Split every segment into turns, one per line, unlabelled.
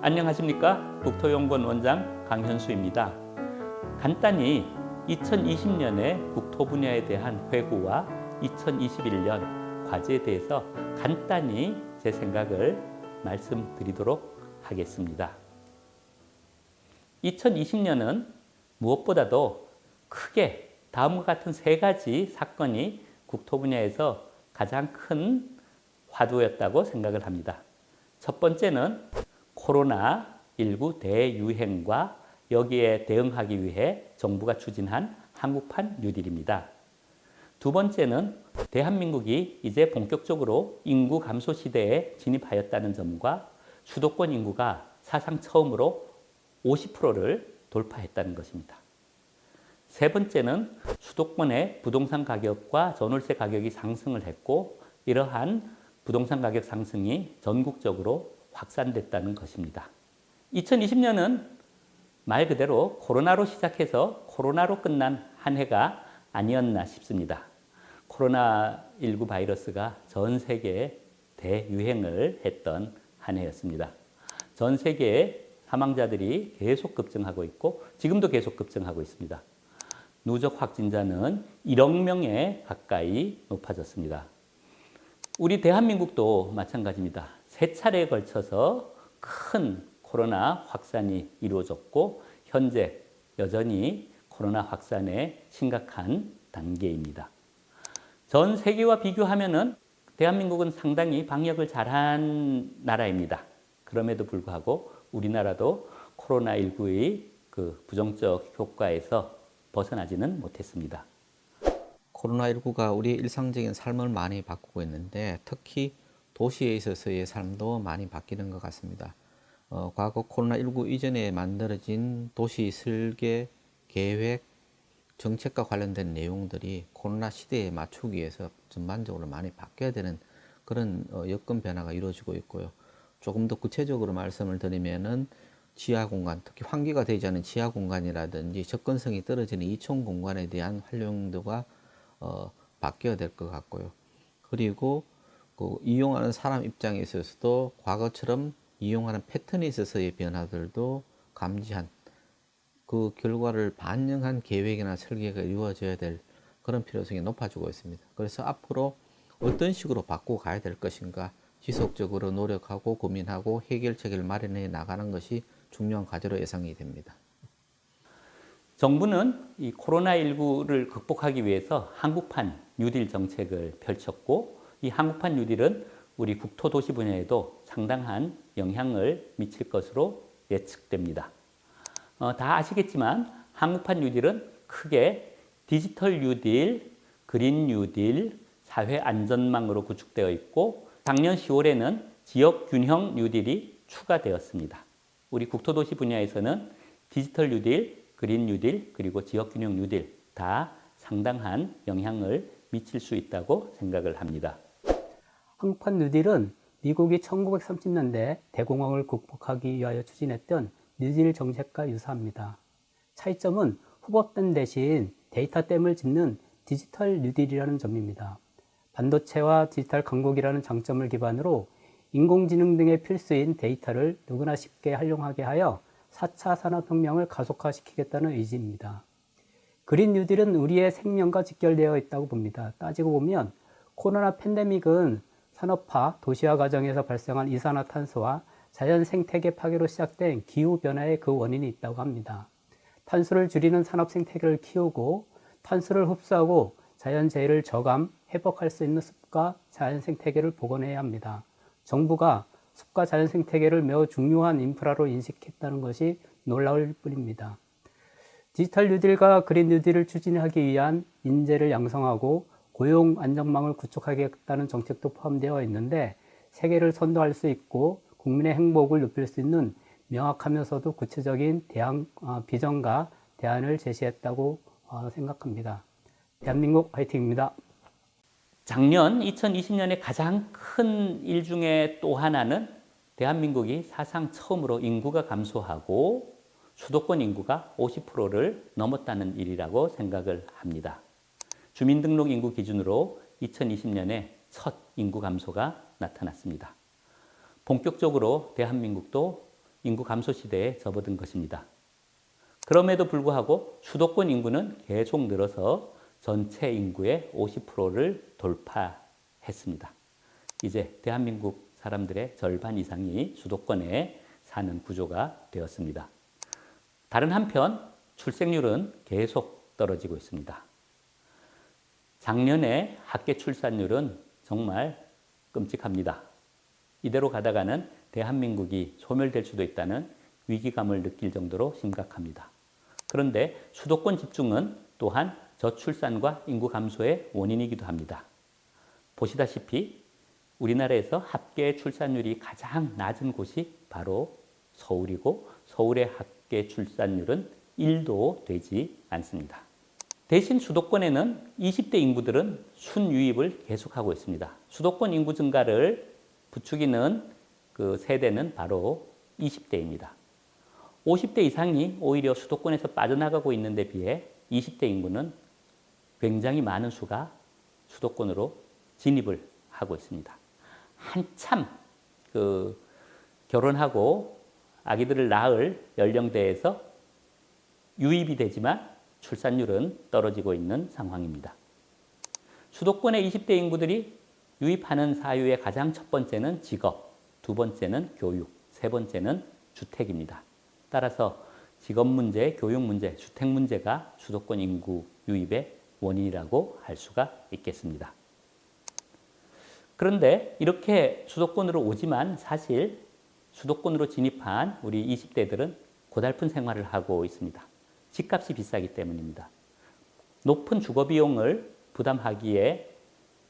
안녕하십니까? 국토연구원 원장 강현수입니다. 간단히 2020년의 국토 분야에 대한 회고와 2021년 과제에 대해서 간단히 제 생각을 말씀드리도록 하겠습니다. 2020년은 무엇보다도 크게 다음과 같은 세 가지 사건이 국토 분야에서 가장 큰 화두였다고 생각을 합니다. 첫 번째는 코로나19 대유행과 여기에 대응하기 위해 정부가 추진한 한국판 뉴딜입니다. 두 번째는 대한민국이 이제 본격적으로 인구 감소 시대에 진입하였다는 점과 수도권 인구가 사상 처음으로 50%를 돌파했다는 것입니다. 세 번째는 수도권의 부동산 가격과 전월세 가격이 상승을 했고 이러한 부동산 가격 상승이 전국적으로 확산됐다는 것입니다. 2020년은 말 그대로 코로나로 시작해서 코로나로 끝난 한 해가 아니었나 싶습니다. 코로나19 바이러스가 전 세계에 대유행을 했던 한 해였습니다. 전 세계의 사망자들이 계속 급증하고 있고 지금도 계속 급증하고 있습니다. 누적 확진자는 1억 명에 가까이 높아졌습니다. 우리 대한민국도 마찬가지입니다. 세 차례에 걸쳐서 큰 코로나 확산이 이루어졌고 현재 여전히 코로나 확산의 심각한 단계입니다. 전 세계와 비교하면은 대한민국은 상당히 방역을 잘한 나라입니다. 그럼에도 불구하고 우리나라도 코로나19의 그 부정적 효과에서 벗어나지는 못했습니다.
코로나19가 우리의 일상적인 삶을 많이 바꾸고 있는데 특히 도시에 있어서의 삶도 많이 바뀌는 것 같습니다. 과거 코로나19 이전에 만들어진 도시 설계, 계획, 정책과 관련된 내용들이 코로나 시대에 맞추기 위해서 전반적으로 많이 바뀌어야 되는 그런 여건 변화가 이루어지고 있고요. 조금 더 구체적으로 말씀을 드리면은 지하 공간, 특히 환기가 되지 않은 지하 공간이라든지 접근성이 떨어지는 이촌 공간에 대한 활용도가 바뀌어야 될 것 같고요. 그리고 그 이용하는 사람 입장에 있어서도 과거처럼 이용하는 패턴에 있어서의 변화들도 감지한 그 결과를 반영한 계획이나 설계가 이루어져야 될 그런 필요성이 높아지고 있습니다. 그래서 앞으로 어떤 식으로 바꾸어 가야 될 것인가 지속적으로 노력하고 고민하고 해결책을 마련해 나가는 것이 중요한 과제로 예상이 됩니다.
정부는 이 코로나19를 극복하기 위해서 한국판 뉴딜 정책을 펼쳤고 이 한국판 뉴딜은 우리 국토도시 분야에도 상당한 영향을 미칠 것으로 예측됩니다. 다 아시겠지만 한국판 뉴딜은 크게 디지털 뉴딜, 그린 뉴딜, 사회 안전망으로 구축되어 있고 작년 10월에는 지역 균형 뉴딜이 추가되었습니다. 우리 국토도시 분야에서는 디지털 뉴딜, 그린 뉴딜, 그리고 지역균형 뉴딜 다 상당한 영향을 미칠 수 있다고 생각을 합니다.
한국판 뉴딜은 미국이 1930년대 대공황을 극복하기 위하여 추진했던 뉴딜 정책과 유사합니다. 차이점은 후보댐 대신 데이터댐을 짓는 디지털 뉴딜이라는 점입니다. 반도체와 디지털 강국이라는 장점을 기반으로 인공지능 등의 필수인 데이터를 누구나 쉽게 활용하게 하여 4차 산업혁명을 가속화시키겠다는 의지입니다. 그린 뉴딜은 우리의 생명과 직결되어 있다고 봅니다. 따지고 보면 코로나 팬데믹은 산업화, 도시화 과정에서 발생한 이산화탄소와 자연 생태계 파괴로 시작된 기후변화의 그 원인이 있다고 합니다. 탄소를 줄이는 산업 생태계를 키우고 탄소를 흡수하고 자연재해를 저감, 회복할 수 있는 숲과 자연 생태계를 복원해야 합니다. 정부가 숲과 자연 생태계를 매우 중요한 인프라로 인식했다는 것이 놀라울 뿐입니다. 디지털 뉴딜과 그린 뉴딜을 추진하기 위한 인재를 양성하고 고용 안정망을 구축하겠다는 정책도 포함되어 있는데 세계를 선도할 수 있고 국민의 행복을 높일 수 있는 명확하면서도 구체적인 비전과 대안을 제시했다고 생각합니다. 대한민국 화이팅입니다.
작년 2020년에 가장 큰 일 중에 또 하나는 대한민국이 사상 처음으로 인구가 감소하고 수도권 인구가 50%를 넘었다는 일이라고 생각을 합니다. 주민등록 인구 기준으로 2020년에 첫 인구 감소가 나타났습니다. 본격적으로 대한민국도 인구 감소 시대에 접어든 것입니다. 그럼에도 불구하고 수도권 인구는 계속 늘어서 전체 인구의 50%를 돌파했습니다. 이제 대한민국 사람들의 절반 이상이 수도권에 사는 구조가 되었습니다. 다른 한편 출생률은 계속 떨어지고 있습니다. 작년에 합계 출산율은 정말 끔찍합니다. 이대로 가다가는 대한민국이 소멸될 수도 있다는 위기감을 느낄 정도로 심각합니다. 그런데 수도권 집중은 또한 저출산과 인구 감소의 원인이기도 합니다. 보시다시피 우리나라에서 합계 출산율이 가장 낮은 곳이 바로 서울이고 서울의 합계 출산율은 1도 되지 않습니다. 대신 수도권에는 20대 인구들은 순유입을 계속하고 있습니다. 수도권 인구 증가를 부추기는 그 세대는 바로 20대입니다. 50대 이상이 오히려 수도권에서 빠져나가고 있는 데 비해 20대 인구는 굉장히 많은 수가 수도권으로 진입을 하고 있습니다. 한참 결혼하고 아기들을 낳을 연령대에서 유입이 되지만 출산율은 떨어지고 있는 상황입니다. 수도권의 20대 인구들이 유입하는 사유의 가장 첫 번째는 직업, 두 번째는 교육, 세 번째는 주택입니다. 따라서 직업 문제, 교육 문제, 주택 문제가 수도권 인구 유입의 원인이라고 할 수가 있겠습니다. 그런데 이렇게 수도권으로 오지만 사실 수도권으로 진입한 우리 20대들은 고달픈 생활을 하고 있습니다. 집값이 비싸기 때문입니다. 높은 주거 비용을 부담하기에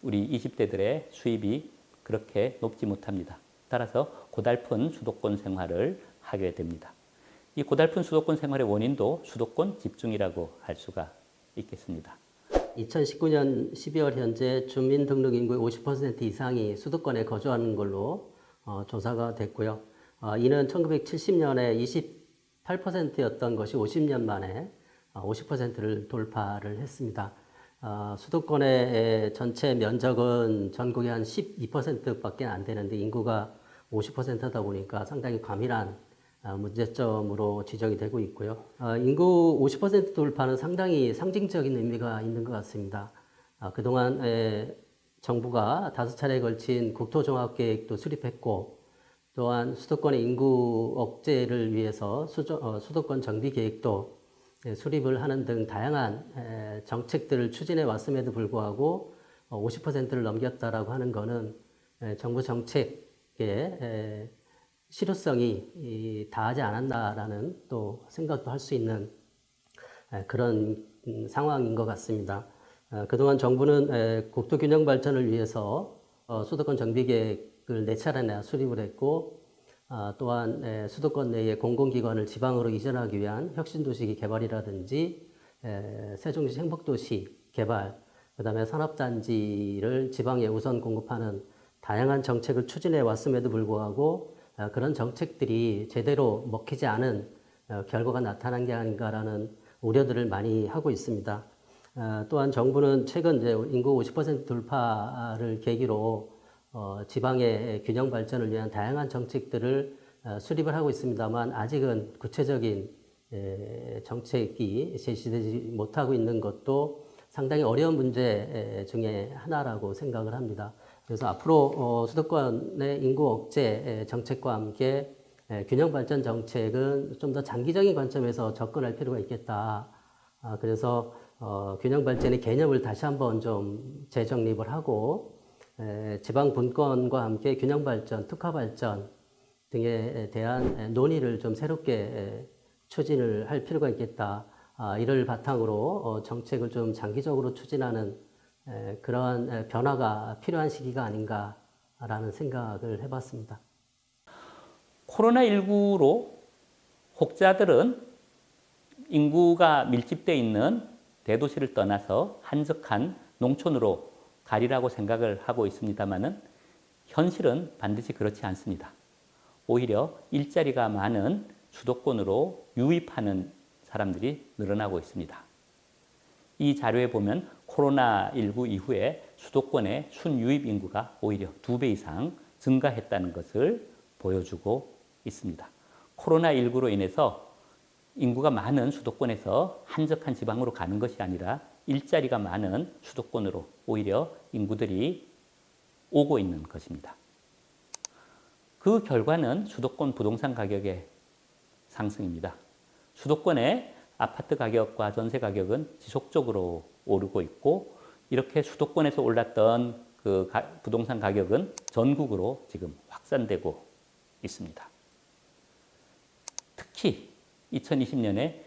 우리 20대들의 수입이 그렇게 높지 못합니다. 따라서 고달픈 수도권 생활을 하게 됩니다. 이 고달픈 수도권 생활의 원인도 수도권 집중이라고 할 수가 있겠습니다.
2019년 12월 현재 주민등록 인구의 50% 이상이 수도권에 거주하는 걸로 조사가 됐고요. 이는 1970년에 28%였던 것이 50년 만에 50%를 돌파를 했습니다. 수도권의 전체 면적은 전국의 한 12%밖에 안 되는데 인구가 50%다 보니까 상당히 과밀한 문제점으로 지적이 되고 있고요. 인구 50% 돌파는 상당히 상징적인 의미가 있는 것 같습니다. 그동안 정부가 5차례에 걸친 국토종합계획도 수립했고 또한 수도권의 인구 억제를 위해서 수도권 정비 계획도 수립을 하는 등 다양한 정책들을 추진해 왔음에도 불구하고 50%를 넘겼다라고 하는 것은 정부 정책의 실효성이 다하지 않았나라는 또 생각도 할 수 있는 그런 상황인 것 같습니다. 그동안 정부는 국토균형 발전을 위해서 수도권 정비계획을 4차례나 수립을 했고 또한 수도권 내의 공공기관을 지방으로 이전하기 위한 혁신도시 개발이라든지 세종시 행복도시 개발, 그 다음에 산업단지를 지방에 우선 공급하는 다양한 정책을 추진해 왔음에도 불구하고 그런 정책들이 제대로 먹히지 않은 결과가 나타난 게 아닌가라는 우려들을 많이 하고 있습니다. 또한 정부는 최근 이제 인구 50% 돌파를 계기로 지방의 균형 발전을 위한 다양한 정책들을 수립을 하고 있습니다만 아직은 구체적인 정책이 제시되지 못하고 있는 것도 상당히 어려운 문제 중에 하나라고 생각을 합니다. 그래서 앞으로 수도권의 인구 억제 정책과 함께 균형 발전 정책은 좀 더 장기적인 관점에서 접근할 필요가 있겠다. 그래서 균형 발전의 개념을 다시 한번 좀 재정립을 하고 지방 분권과 함께 균형 발전, 특화 발전 등에 대한 논의를 좀 새롭게 추진을 할 필요가 있겠다. 이를 바탕으로 정책을 좀 장기적으로 추진하는 그러한 변화가 필요한 시기가 아닌가라는 생각을 해봤습니다.
코로나19로 혹자들은 인구가 밀집되어 있는 대도시를 떠나서 한적한 농촌으로 가리라고 생각을 하고 있습니다만은 현실은 반드시 그렇지 않습니다. 오히려 일자리가 많은 수도권으로 유입하는 사람들이 늘어나고 있습니다. 이 자료에 보면 코로나19 이후에 수도권의 순유입 인구가 오히려 2배 이상 증가했다는 것을 보여주고 있습니다. 코로나19로 인해서 인구가 많은 수도권에서 한적한 지방으로 가는 것이 아니라 일자리가 많은 수도권으로 오히려 인구들이 오고 있는 것입니다. 그 결과는 수도권 부동산 가격의 상승입니다. 수도권의 아파트 가격과 전세 가격은 지속적으로 오르고 있고 이렇게 수도권에서 올랐던 그 부동산 가격은 전국으로 지금 확산되고 있습니다. 특히 2020년에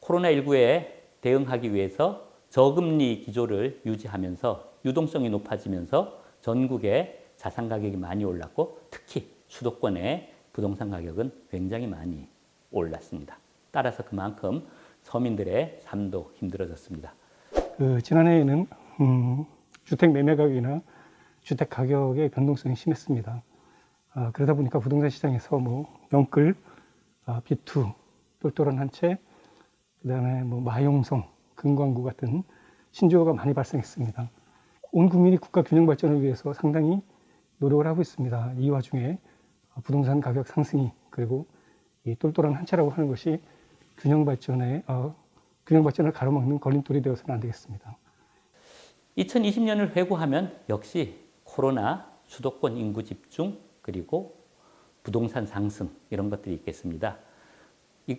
코로나19에 대응하기 위해서 저금리 기조를 유지하면서 유동성이 높아지면서 전국의 자산 가격이 많이 올랐고 특히 수도권의 부동산 가격은 굉장히 많이 올랐습니다. 따라서 그만큼 서민들의 삶도 힘들어졌습니다.
지난해에는 주택 매매 가격이나 주택 가격의 변동성이 심했습니다. 그러다 보니까 부동산 시장에서 영끌, B2, 똘똘한 한 채, 그다음에 마용성, 금광구 같은 신주호가 많이 발생했습니다. 온 국민이 국가 균형 발전을 위해서 상당히 노력을 하고 있습니다. 이 와중에 부동산 가격 상승이 그리고 이 똘똘한 한 채라고 하는 것이 균형 발전을 가로막는 걸림돌이 되어서는 안 되겠습니다.
2020년을 회고하면 역시 코로나, 수도권 인구 집중, 그리고 부동산 상승 이런 것들이 있겠습니다.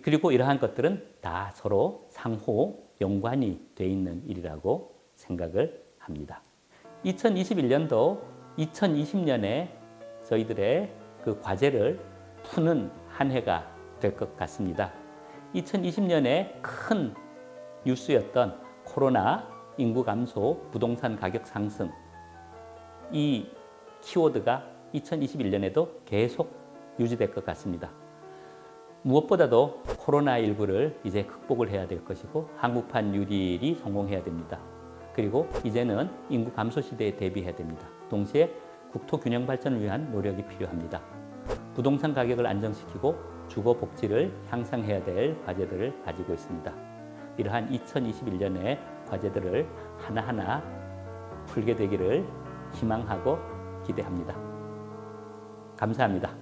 그리고 이러한 것들은 다 서로 상호 연관이 돼 있는 일이라고 생각을 합니다. 2021년도 2020년에 저희들의 그 과제를 푸는 한 해가 될 것 같습니다. 2020년에 큰 뉴스였던 코로나, 인구 감소, 부동산 가격 상승 이 키워드가 2021년에도 계속 유지될 것 같습니다. 무엇보다도 코로나19를 이제 극복을 해야 될 것이고 한국판 뉴딜이 성공해야 됩니다. 그리고 이제는 인구 감소 시대에 대비해야 됩니다. 동시에 국토 균형 발전을 위한 노력이 필요합니다. 부동산 가격을 안정시키고 주거 복지를 향상해야 될 과제들을 가지고 있습니다. 이러한 2021년의 과제들을 하나하나 풀게 되기를 희망하고 기대합니다. 감사합니다.